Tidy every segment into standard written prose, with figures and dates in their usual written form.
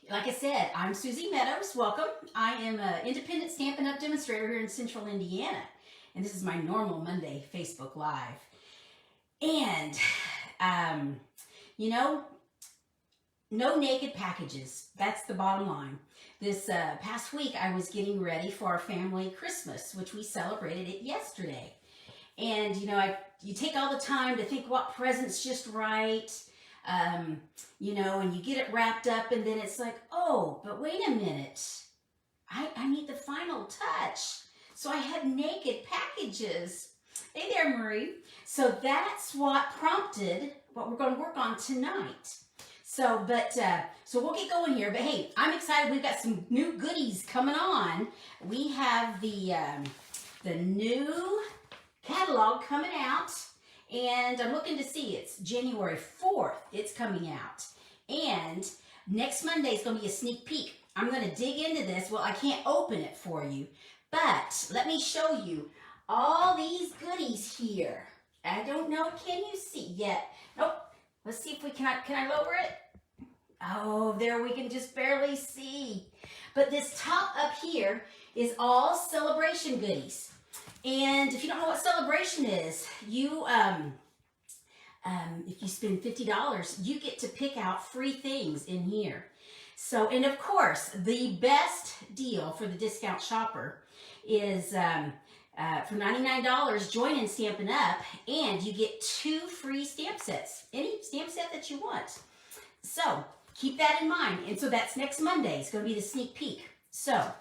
Like I said, I'm Susie Meadows. Welcome. I am an independent Stampin' Up! Demonstrator here in Central Indiana. And this is my normal Monday Facebook Live. And, you know, no naked packages. That's the bottom line. This past week, I was getting ready for our family Christmas, which we celebrated it yesterday. And, you know, you take all the time to think what present's just right. You know, and you get it wrapped up and then it's like, oh, but wait a minute. I need the final touch. So I have naked packages. Hey there, Marie. So that's what prompted what we're going to work on tonight. So, so we'll get going here. But hey, I'm excited. We've got some new goodies coming on. We have the new catalog coming out. And I'm looking to see, it's January 4th, it's coming out. And next Monday is going to be a sneak peek. I'm going to dig into this. Well, I can't open it for you, but let me show you all these goodies here. I don't know, can you see yet? Nope. Let's see if we can I lower it? Oh, there we can just barely see. But this top up here is all celebration goodies. And if you don't know what celebration is, you if you spend $50, you get to pick out free things in here. So, and of course, the best deal for the discount shopper is for $99, join in Stampin' Up! And you get 2 free stamp sets, any stamp set that you want. So, keep that in mind. And so that's next Monday. It's going to be the sneak peek. So,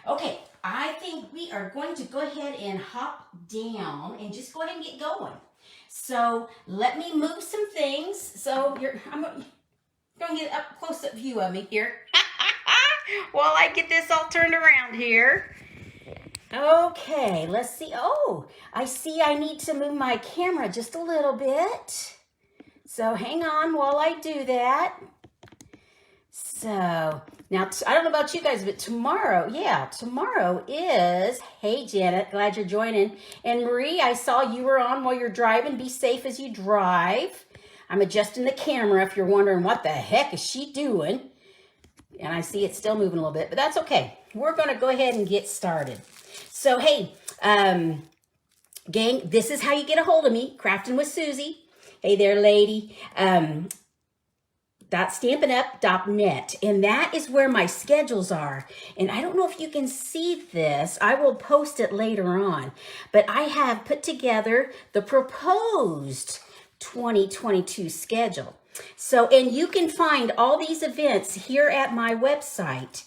okay, I think we are going to go ahead and hop down and just go ahead and get going. So let me move some things. So I'm going to get a close-up view of me here while I get this all turned around here. Okay, let's see. Oh, I see I need to move my camera just a little bit. So hang on while I do that. So now, I don't know about you guys, but tomorrow is, hey Janet, glad you're joining. And Marie, I saw you were on while you're driving. Be safe as you drive. I'm adjusting the camera if you're wondering what the heck is she doing. And I see it's still moving a little bit, but that's okay. We're going to go ahead and get started. So, hey, gang, this is how you get a hold of me, Crafting with Susie. Hey there, lady. .stampinup.net, and that is where my schedules are. And I don't know if you can see this. I will post it later on, but I have put together the proposed 2022 schedule. So, and you can find all these events here at my website.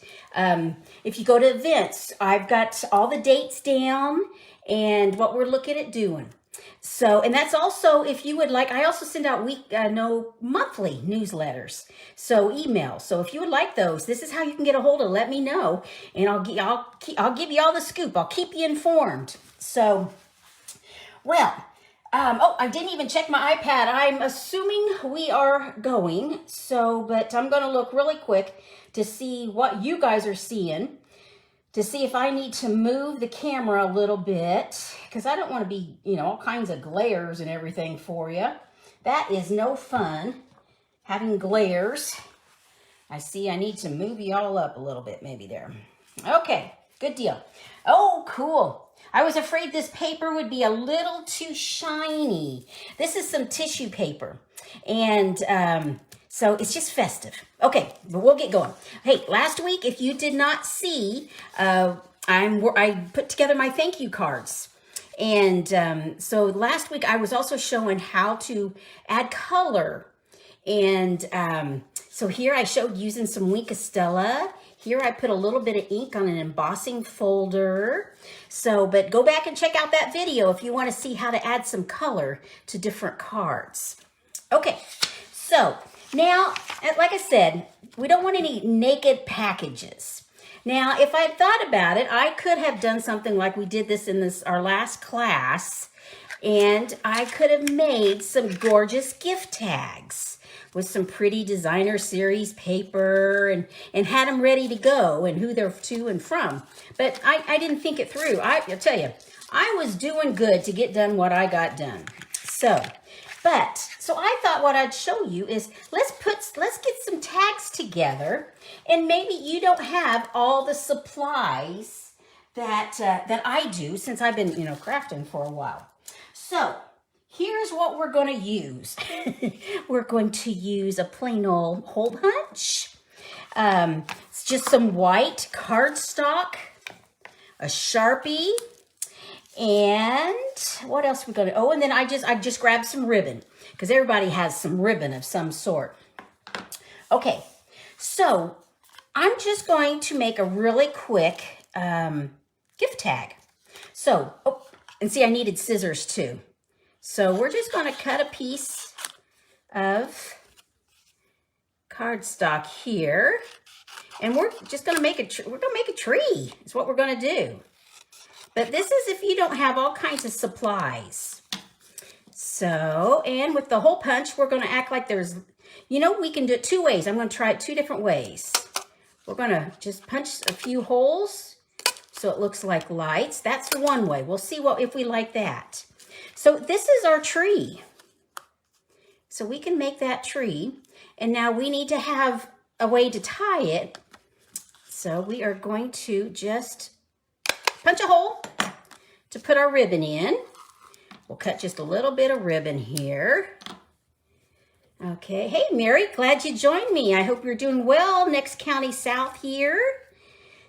If you go to events, I've got all the dates down and what we're looking at doing. So, and that's also, if you would like, I also send out monthly newsletters, so emails. So if you would like those, this is how you can get a hold of, let me know, and I'll give you all the scoop. I'll keep you informed. So, well, oh, I didn't even check my iPad. I'm assuming we are going, so, but I'm going to look really quick to see what you guys are seeing, to see if I need to move the camera a little bit, because I don't want to be, you know, all kinds of glares and everything for you. That is no fun, having glares. I see I need to move you all up a little bit, maybe there. Okay, good deal. Oh, cool. I was afraid this paper would be a little too shiny. This is some tissue paper, and so it's just festive. Okay, but we'll get going. Hey, last week, if you did not see, I put together my thank you cards. And so last week, I was also showing how to add color. And so here I showed using some Wink Stella. Here I put a little bit of ink on an embossing folder. So, but go back and check out that video if you want to see how to add some color to different cards. Okay, so now, like I said, we don't want any naked packages. Now, if I thought about it, I could have done something like we did this in our last class, and I could have made some gorgeous gift tags with some pretty designer series paper and had them ready to go and who they're to and from. But I didn't think it through. I'll tell you, I was doing good to get done what I got done. So I thought what I'd show you is let's get some tags together And maybe you don't have all the supplies that I do, since I've been, crafting for a while. So here's what we're going to use. We're going to use a plain old hole punch. It's just some white cardstock, a Sharpie, and what else are we going to, and then I just grabbed some ribbon, because everybody has some ribbon of some sort. Okay, so I'm just going to make a really quick gift tag. So, and see, I needed scissors too. So we're just going to cut a piece of cardstock here, and we're just going to make a tree. Is what we're going to do. But this is if you don't have all kinds of supplies. So, and with the hole punch, we're going to act like there's, we can do it two ways. I'm going to try it two different ways. We're going to just punch a few holes so it looks like lights. That's one way. We'll see if we like that. So this is our tree. So we can make that tree. And now we need to have a way to tie it. So we are going to just punch a hole to put our ribbon in. We'll cut just a little bit of ribbon here. Okay, hey Mary, glad you joined me. I hope you're doing well, next county south here.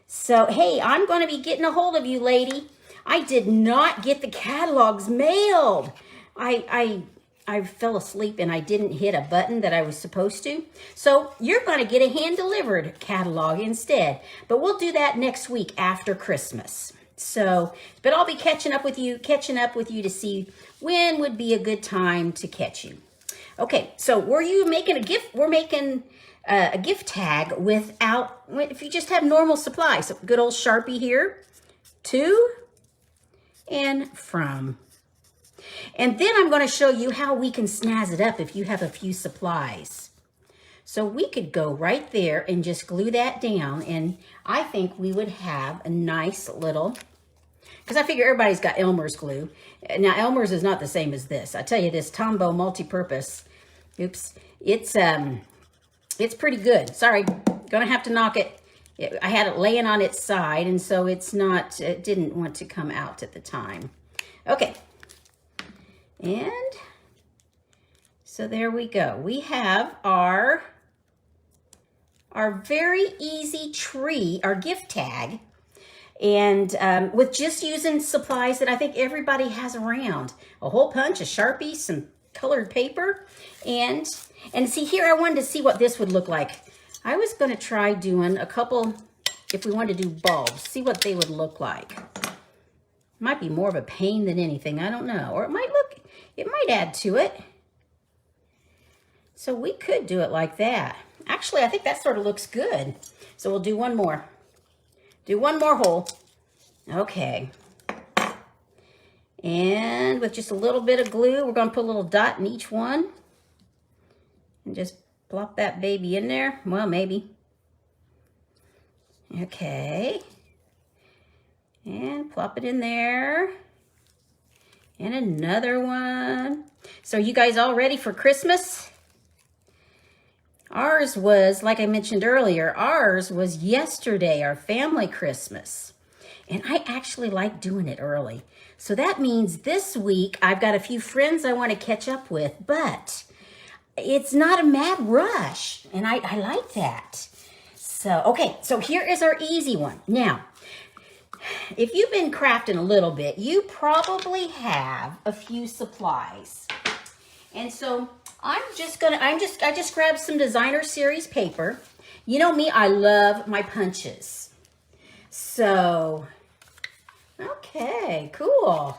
So, hey, I'm going to be getting a hold of you, lady. I did not get the catalogs mailed. I fell asleep and I didn't hit a button that I was supposed to. So you're going to get a hand-delivered catalog instead. But we'll do that next week after Christmas. So, but I'll be catching up with you to see when would be a good time to catch you. Okay, so were you making a gift? We're making a gift tag if you just have normal supplies. So good old Sharpie here, to and from. And then I'm going to show you how we can snazz it up if you have a few supplies. So we could go right there and just glue that down, and I think we would have a nice little, because I figure everybody's got Elmer's glue. Now Elmer's is not the same as this. I tell you, this Tombow Multipurpose, it's pretty good. Sorry, gonna have to knock it. I had it laying on its side, and so it didn't want to come out at the time. Okay, and so there we go. We have our very easy tree, our gift tag, and with just using supplies that I think everybody has around. A hole punch, a Sharpie, some colored paper, and see here, I wanted to see what this would look like. I was going to try doing a couple, if we wanted to do bulbs, see what they would look like. Might be more of a pain than anything, I don't know. Or it might add to it. So we could do it like that. Actually, I think that sort of looks good. So we'll do one more. Do one more hole. Okay. And with just a little bit of glue, we're going to put a little dot in each one. And just plop that baby in there. Well, maybe. Okay. And plop it in there. And another one. So you guys all ready for Christmas? Ours was, like I mentioned earlier, ours was yesterday, our family Christmas. And I actually like doing it early. So that means this week I've got a few friends I want to catch up with, but it's not a mad rush. And I like that. So, okay, so here is our easy one. Now, if you've been crafting a little bit, you probably have a few supplies. And so I just grabbed some designer series paper. You know me, I love my punches. So, okay, cool.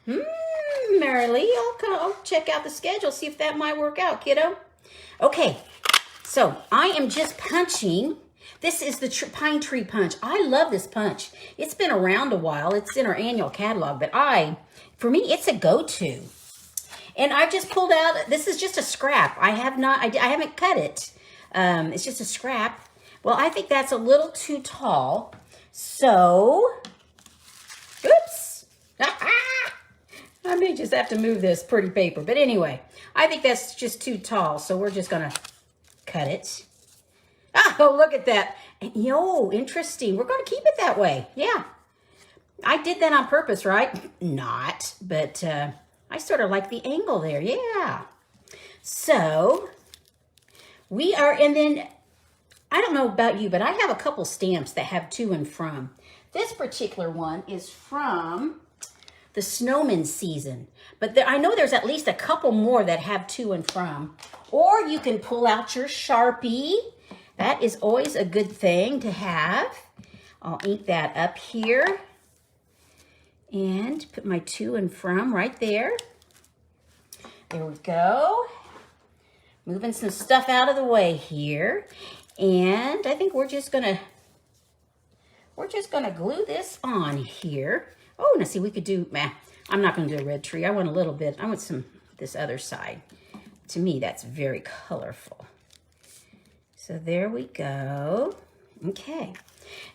Mary Lee, I'll check out the schedule, see if that might work out, kiddo. Okay, so I am just punching. This is the pine tree punch. I love this punch. It's been around a while. It's in our annual catalog, but for me, it's a go-to. And I just pulled out, this is just a scrap. I haven't cut it. It's just a scrap. Well, I think that's a little too tall. So, oops. I may just have to move this pretty paper. But anyway, I think that's just too tall. So we're just going to cut it. Oh, look at that. And, yo, interesting. We're going to keep it that way. Yeah. I did that on purpose, right? Not, but I sort of like the angle there. Yeah. So we are, and then I don't know about you, but I have a couple stamps that have to and from. This particular one is from the Snowman season, but I know there's at least a couple more that have to and from. Or you can pull out your Sharpie. That is always a good thing to have. I'll ink that up here and put my to and from right there. There we go. Moving some stuff out of the way here. And I think we're just gonna glue this on here. Oh, now see, we could do, I'm not gonna do a red tree. I want a little bit, I want some this other side. To me, that's very colorful. So there we go. Okay.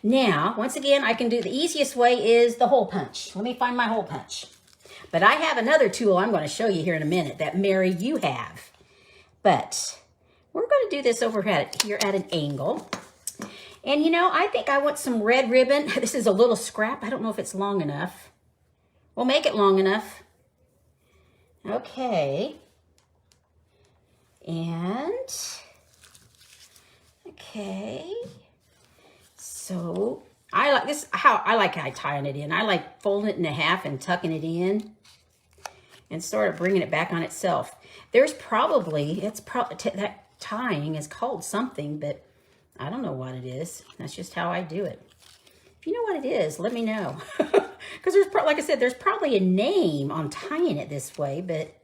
Now, once again, I can do the easiest way is the hole punch. Let me find my hole punch. But I have another tool I'm going to show you here in a minute that, Mary, you have. But we're going to do this over here at an angle. And, you know, I think I want some red ribbon. This is a little scrap. I don't know if it's long enough. We'll make it long enough. Okay. And, okay. So I like this, I like tying it in. I like folding it in half and tucking it in and sort of bringing it back on itself. There's probably, that tying is called something, but I don't know what it is. That's just how I do it. If you know what it is, let me know. Because there's, like I said, there's probably a name on tying it this way, but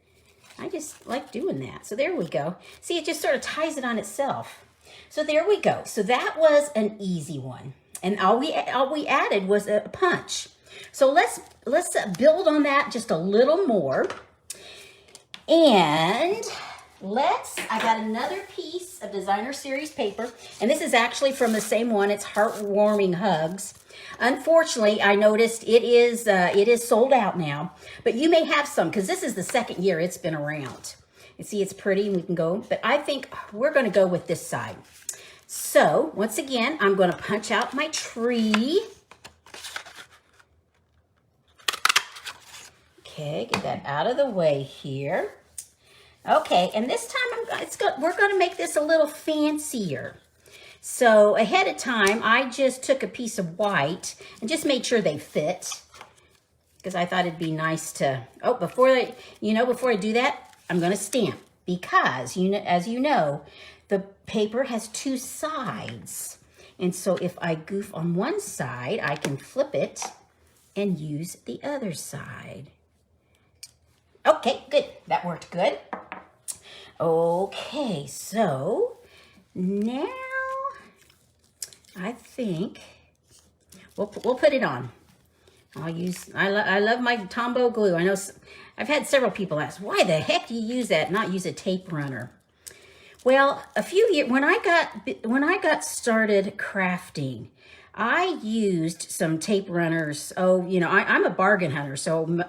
I just like doing that. So there we go. See, it just sort of ties it on itself. So there we go. So that was an easy one. And all we added was a punch. So let's build on that just a little more. And I got another piece of designer series paper. And this is actually from the same one. It's Heartwarming Hugs. Unfortunately, I noticed it is sold out now. But you may have some because this is the second year it's been around. You see, it's pretty and we can go. But I think we're going to go with this side. So, once again, I'm going to punch out my tree. Okay, get that out of the way here. Okay, and this time we're going to make this a little fancier. So, ahead of time, I just took a piece of white and just made sure they fit. Because I thought it'd be nice to, before I do that, I'm going to stamp. Because, as you know, the paper has two sides. And so if I goof on one side, I can flip it and use the other side. Okay, good. That worked good. Okay, so now I think we'll put it on. I love my Tombow Glue. I know I've had several people ask, why the heck do you use that, not use a tape runner? Well, a few years, when I got started crafting, I used some tape runners. Oh, you know, I'm a bargain hunter, so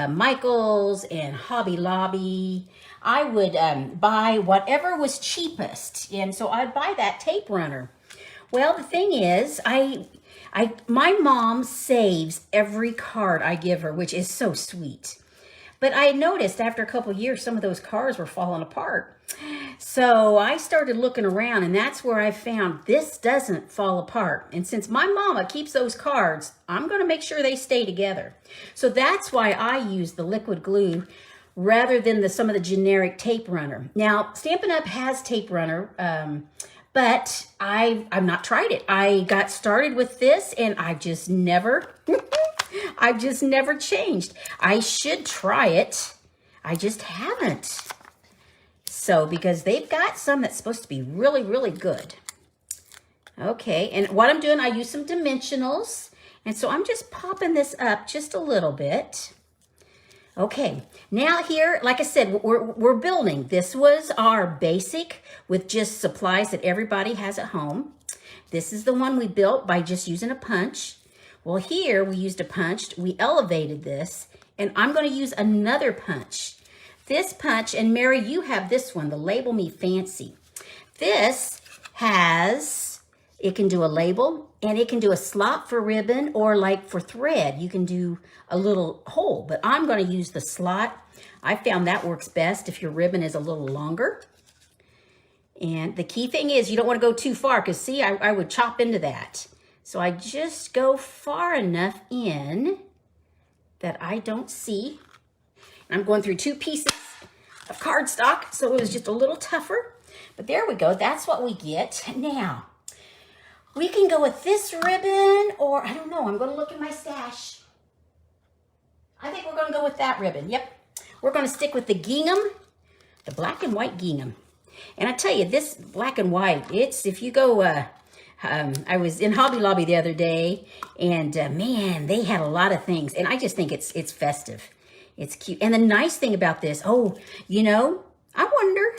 Michael's and Hobby Lobby. I would buy whatever was cheapest, and so I'd buy that tape runner. Well, the thing is, my mom saves every card I give her, which is so sweet. But I noticed after a couple of years, some of those cards were falling apart. So I started looking around, and that's where I found this doesn't fall apart. And since my mama keeps those cards, I'm going to make sure they stay together. So that's why I use the liquid glue rather than some of the generic tape runner. Now, Stampin' Up! Has tape runner, but I've not tried it. I got started with this, and I've just never changed. I should try it. I just haven't. So, because they've got some that's supposed to be really, really good. Okay, and what I'm doing, I use some dimensionals. And so I'm just popping this up just a little bit. Okay, now here, like I said, we're building. This was our basic with just supplies that everybody has at home. This is the one we built by just using a punch. Well, here we used a punch. We elevated this, and I'm going to use another punch. This punch, and Mary, you have this one, the Label Me Fancy. This has it can do a label, and it can do a slot for ribbon, or like for thread, you can do a little hole, but I'm going to use the slot. I found that works best if your ribbon is a little longer. And the key thing is you don't want to go too far, because see, I would chop into that. So I just go far enough in that I don't see. And I'm going through 2 pieces of cardstock, so it was just a little tougher. But there we go. That's what we get. Now, we can go with this ribbon, or I don't know. I'm going to look in my stash. I think we're going to go with that ribbon. Yep. We're going to stick with the Gingham, the black and white Gingham. And I tell you, this black and white, it's, if you go, I was in Hobby Lobby the other day, and man, they had a lot of things. And I just think it's festive. It's cute. And the nice thing about this, oh, you know, I wonder,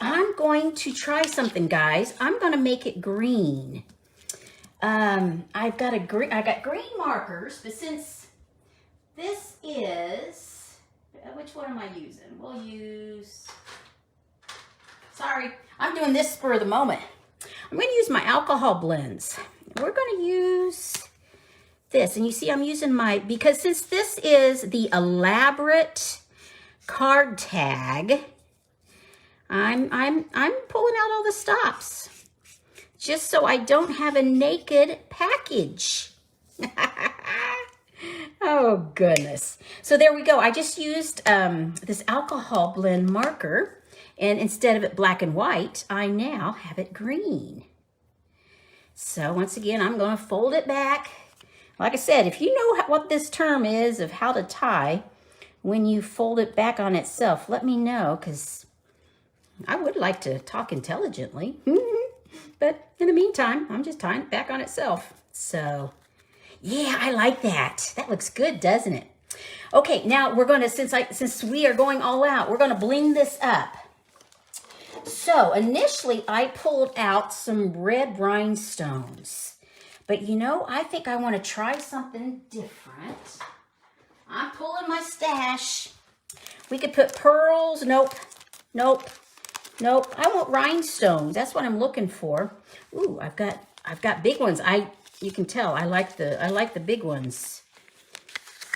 I'm going to try something, guys. I'm going to make it green. I got green markers, but since this is, which one am I using? We'll use, sorry, I'm doing this spur of the moment. I'm going to use my alcohol blends. We're going to use this, and you see I'm using because since this is the elaborate card tag, I'm pulling out all the stops just so I don't have a naked package. Oh goodness. So there we go. I just used this alcohol blend marker, and instead of it black and white, I now have it green. So once again, I'm going to fold it back. Like I said, if you know what this term is of how to tie when you fold it back on itself, let me know, because I would like to talk intelligently. But in the meantime, I'm just tying it back on itself. So yeah, I like that. That looks good, doesn't it? Okay, now we're going to, since we are going all out, we're going to bling this up. So initially I pulled out some red rhinestones, but you know, I think I want to try something different. I'm pulling my stash. We could put pearls. Nope, nope, nope. I want rhinestones. That's what I'm looking for. Ooh, I've got big ones. You can tell I like the big ones.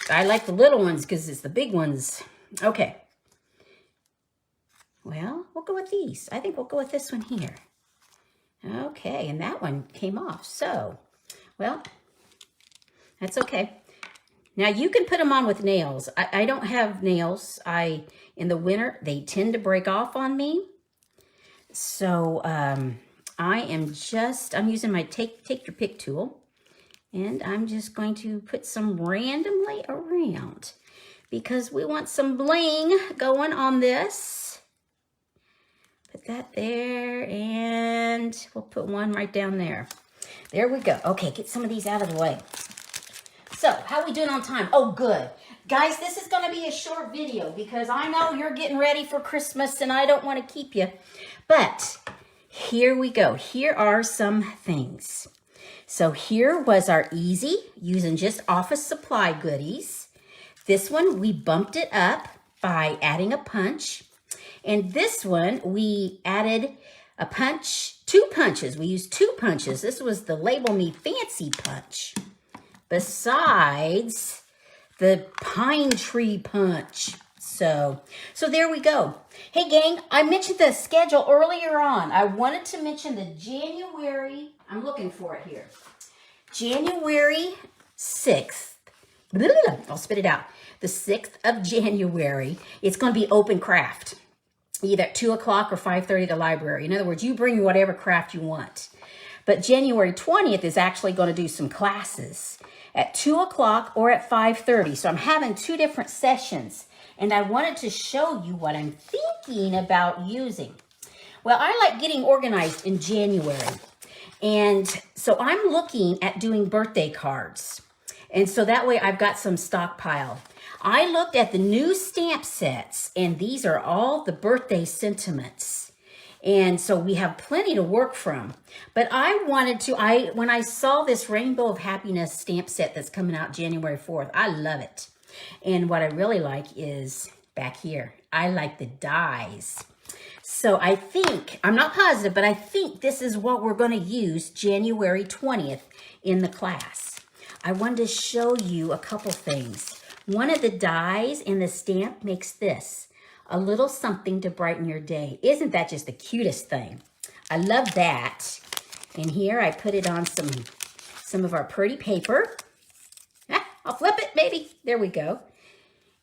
I like the little ones because it's the big ones. Okay. Well, we'll go with these. I think we'll go with this one here. Okay, and that one came off. So, well, that's okay. Now you can put them on with nails. I don't have nails. In the winter, they tend to break off on me. So I'm using my take your pick tool, and I'm just going to put some randomly around because we want some bling going on this. Put that there, and we'll put one right down there. There we go. Okay, get some of these out of the way. So, how are we doing on time? Oh, good. Guys, this is going to be a short video because I know you're getting ready for Christmas and I don't want to keep you. But here we go. Here are some things. So here was our easy, using just office supply goodies. This one, we bumped it up by adding a punch. And this one, we added a punch, 2 punches. We used 2 punches. This was the Label Me Fancy punch. Besides the pine tree punch. So there we go. Hey gang, I mentioned the schedule earlier on. I wanted to mention the January, I'm looking for it here. January 6th. I'll spit it out. The 6th of January. It's going to be open craft. Either at 2 o'clock or 5:30 at the library. In other words, you bring whatever craft you want. But January 20th is actually going to do some classes at 2 o'clock or at 5:30. So I'm having 2 different sessions. And I wanted to show you what I'm thinking about using. Well, I like getting organized in January. And so I'm looking at doing birthday cards. And so that way I've got some stockpile. I looked at the new stamp sets, and these are all the birthday sentiments. And so we have plenty to work from. But I wanted to, when I saw this Rainbow of Happiness stamp set that's coming out January 4th, I love it. And what I really like is back here. I like the dies. So I think, I'm not positive, but I think this is what we're going to use January 20th in the class. I wanted to show you a couple things. One of the dies in the stamp makes this, a little something to brighten your day. Isn't that just the cutest thing? I love that. And here I put it on some of our pretty paper. I'll flip it, maybe. There we go.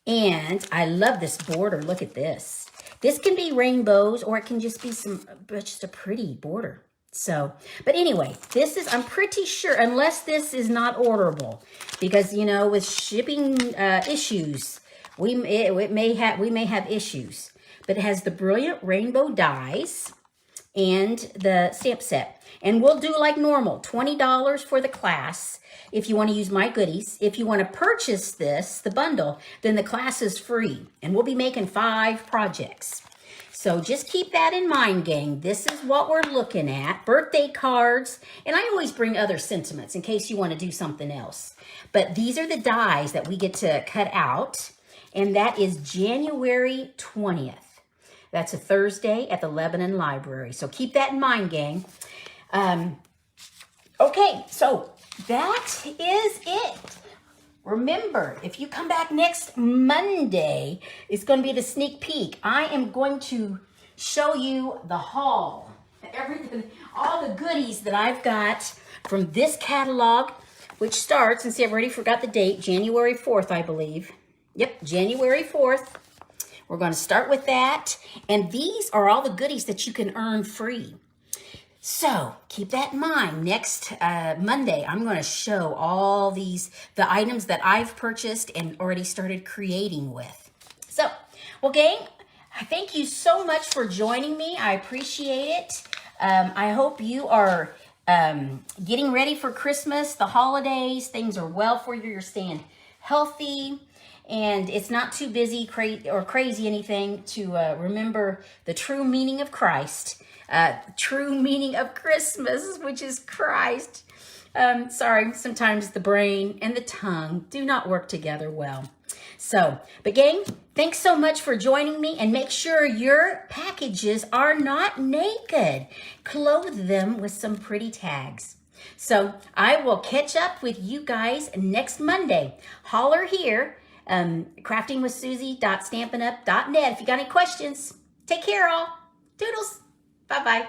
And I love this border. Look at this. This can be rainbows, or it can just be just a pretty border. So, but anyway, this is, I'm pretty sure, unless this is not orderable, because, you know, with shipping issues, we may have issues. But it has the brilliant rainbow dies and the stamp set. And we'll do like normal, $20 for the class if you want to use my goodies. If you want to purchase this, the bundle, then the class is free. And we'll be making 5 projects. So just keep that in mind, gang. This is what we're looking at. Birthday cards. And I always bring other sentiments in case you want to do something else. But these are the dies that we get to cut out. And that is January 20th. That's a Thursday at the Lebanon Library. So keep that in mind, gang. Okay, so that is it. Remember, if you come back next Monday, it's going to be the sneak peek. I am going to show you the haul, everything, all the goodies that I've got from this catalog, which starts, and see, I've already forgot the date, January 4th, I believe. Yep, January 4th. We're going to start with that. And these are all the goodies that you can earn free. So keep that in mind. Next Monday, I'm going to show all the items that I've purchased and already started creating with. So, well, gang, thank you so much for joining me. I appreciate it. I hope you are getting ready for Christmas, the holidays. Things are well for you. You're staying healthy. And it's not too busy or crazy anything to remember the true meaning of Christ. True meaning of Christmas, which is Christ. Sorry, sometimes the brain and the tongue do not work together well. So, but gang, thanks so much for joining me, and make sure your packages are not naked. Clothe them with some pretty tags. So I will catch up with you guys next Monday. Holler here. craftingwithsusie.stampinup.net if you got any questions. Take care, all. Toodles. Bye-bye.